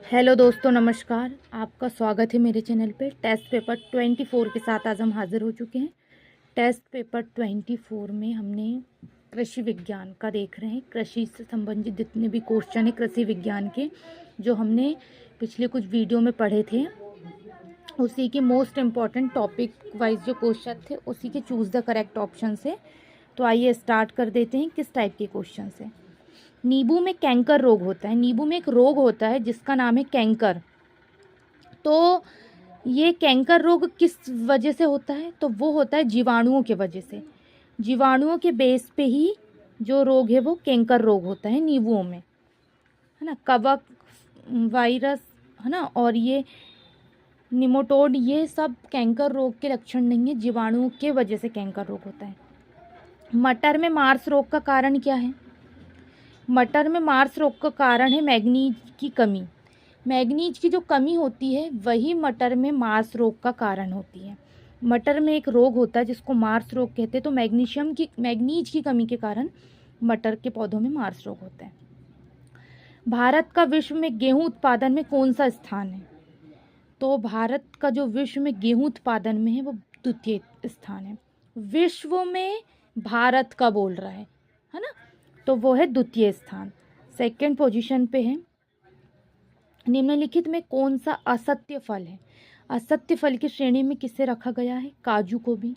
Hello दोस्तों, नमस्कार। आपका स्वागत है मेरे चैनल पे। टेस्ट पेपर 24 के साथ आज हम हाज़िर हो चुके हैं। टेस्ट पेपर 24 में हमने कृषि विज्ञान का देख रहे हैं। कृषि से संबंधित जितने भी क्वेश्चन है कृषि विज्ञान के, जो हमने पिछले कुछ वीडियो में पढ़े थे, उसी के मोस्ट इम्पॉर्टेंट टॉपिक वाइज जो क्वेश्चन थे उसी के चूज़ द करेक्ट ऑप्शन से। तो आइए स्टार्ट कर देते हैं किस टाइप के क्वेश्चन से। नींबू में कैंकर रोग होता है। नींबू में एक रोग होता है जिसका नाम है कैंकर। तो ये कैंकर रोग किस वजह से होता है? तो वो होता है जीवाणुओं के वजह से। जीवाणुओं के बेस पे ही जो रोग है वो कैंकर रोग होता है नींबुओं में, है ना। कवक, वायरस, है ना, और ये निमोटोड, ये सब कैंकर रोग के लक्षण नहीं है, जीवाणुओं के वजह से कैंकर रोग होता है। मटर में मार्स रोग का कारण क्या है? मटर में मार्स रोग का कारण है मैग्नीज की कमी। मैग्नीज की जो कमी होती है वही मटर में मार्स रोग का कारण होती है। मटर में एक रोग होता है जिसको मार्स रोग कहते हैं। तो मैग्नीज की कमी के कारण मटर के पौधों में मार्स रोग होता है। भारत का विश्व में गेहूं उत्पादन में कौन सा स्थान है? तो भारत का जो विश्व में गेहूं उत्पादन में है वो द्वितीय स्थान है। विश्व में भारत का बोल रहा है ना, तो वो है द्वितीय स्थान, सेकंड पोजीशन पे है। निम्नलिखित में कौन सा असत्य फल है? असत्य फल की श्रेणी में किसे रखा गया है? काजू को भी,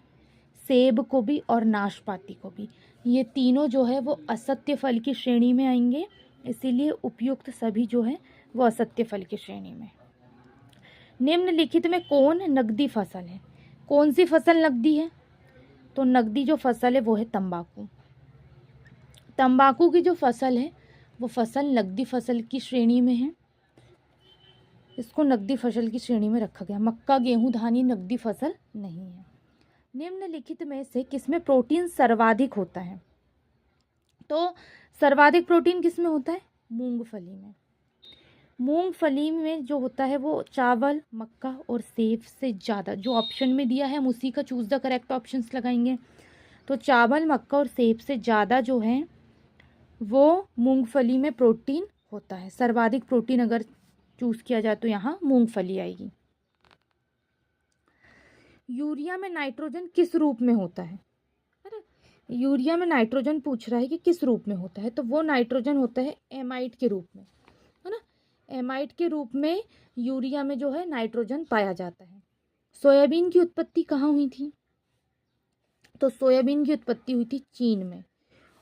सेब को भी और नाशपाती को भी। ये तीनों जो है वो असत्य फल की श्रेणी में आएंगे, इसीलिए उपयुक्त सभी जो है वो असत्य फल की श्रेणी में। निम्नलिखित में कौन नकदी फसल है? कौन सी फसल नकदी है? तो नकदी जो फसल है वो है तंबाकू। तंबाकू की जो फसल है वो फसल नकदी फसल की श्रेणी में है, इसको नकदी फसल की श्रेणी में रखा गया। मक्का, गेहूं, धान ये नकदी फसल नहीं है। निम्नलिखित में से किसमें प्रोटीन सर्वाधिक होता है? तो सर्वाधिक प्रोटीन किसमें होता है? मूंगफली में। मूंगफली में जो होता है वो चावल, मक्का और सेब से ज़्यादा, जो ऑप्शन में दिया है हम उसी का चूज़ द करेक्ट ऑप्शंस लगाएंगे। तो चावल, मक्का और सेब से ज़्यादा जो है वो मूंगफली में प्रोटीन होता है। सर्वाधिक प्रोटीन अगर चूज़ किया जाए तो यहाँ मूंगफली आएगी। यूरिया में नाइट्रोजन किस रूप में होता है? यूरिया में नाइट्रोजन पूछ रहा है कि किस रूप में होता है, तो वो नाइट्रोजन होता है एमाइड के रूप में, है ना। एमाइड के रूप में यूरिया में जो है नाइट्रोजन पाया जाता है। सोयाबीन की उत्पत्ति कहाँ हुई थी? तो सोयाबीन की उत्पत्ति हुई थी चीन में।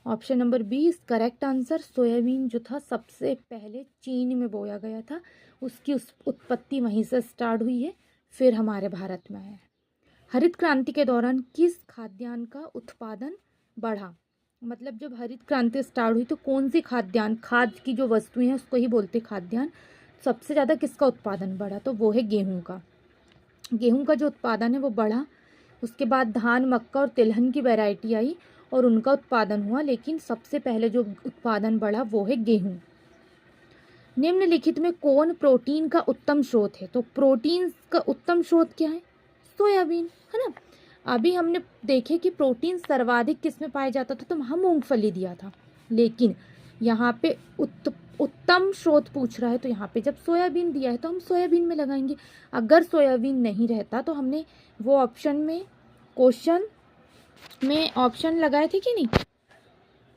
Option number 20 correct answer. Soybean जो था सबसे पहले चीन में बोया गया था, उसकी उत्पत्ति वहीं से स्टार्ट हुई है, फिर हमारे भारत में आया है। हरित क्रांति के दौरान किस खाद्यान्न का उत्पादन बढ़ा? मतलब जब हरित क्रांति स्टार्ट हुई तो कौन सी खाद्यान्न, खाद्य की जो वस्तुएं हैं उसको ही बोलते खाद्यान्न, सबसे ज़्यादा किसका उत्पादन बढ़ा? तो वो है गेहूं का। गेहूं का जो उत्पादन है वो बढ़ा। उसके बाद धान, मक्का और तिलहन की वैरायटी आई और उनका उत्पादन हुआ, लेकिन सबसे पहले जो उत्पादन बढ़ा वो है गेहूं। निम्नलिखित में कौन प्रोटीन का उत्तम स्रोत है? तो प्रोटीन का उत्तम स्रोत क्या है? सोयाबीन, है ना। अभी हमने देखे कि प्रोटीन सर्वाधिक किस में पाया जाता था, तो हम मूंगफली दिया था, लेकिन यहाँ पे उत्तम स्रोत पूछ रहा है, तो यहाँ पे जब सोयाबीन दिया है तो हम सोयाबीन में लगाएंगे। अगर सोयाबीन नहीं रहता तो हमने वो ऑप्शन में, क्वेश्चन में ऑप्शन लगाए थे कि नहीं?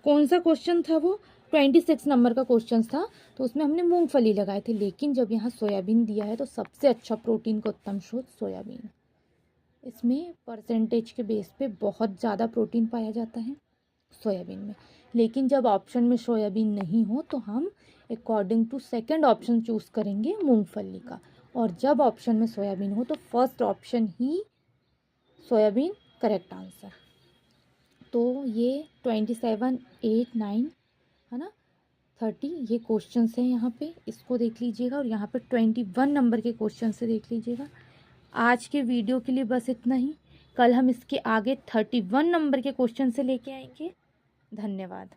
कौन सा क्वेश्चन था वो? 26 नंबर का क्वेश्चन था, तो उसमें हमने मूंगफली लगाए थे, लेकिन जब यहाँ सोयाबीन दिया है तो सबसे अच्छा प्रोटीन का उत्तम स्रोत सोयाबीन। इसमें परसेंटेज के बेस पे बहुत ज़्यादा प्रोटीन पाया जाता है सोयाबीन में, लेकिन जब ऑप्शन में सोयाबीन नहीं हो तो हम according to second option choose करेंगे मूंगफली का, और जब ऑप्शन में सोयाबीन हो तो फर्स्ट ऑप्शन ही सोयाबीन करेक्ट आंसर। तो ये 27, 8, 9, है ना, 30 ये क्वेश्चन हैं यहाँ पे, इसको देख लीजिएगा, और यहाँ पे 21 नंबर के क्वेश्चन से देख लीजिएगा। आज के वीडियो के लिए बस इतना ही। कल हम इसके आगे 31 नंबर के क्वेश्चन से लेके आएंगे। धन्यवाद।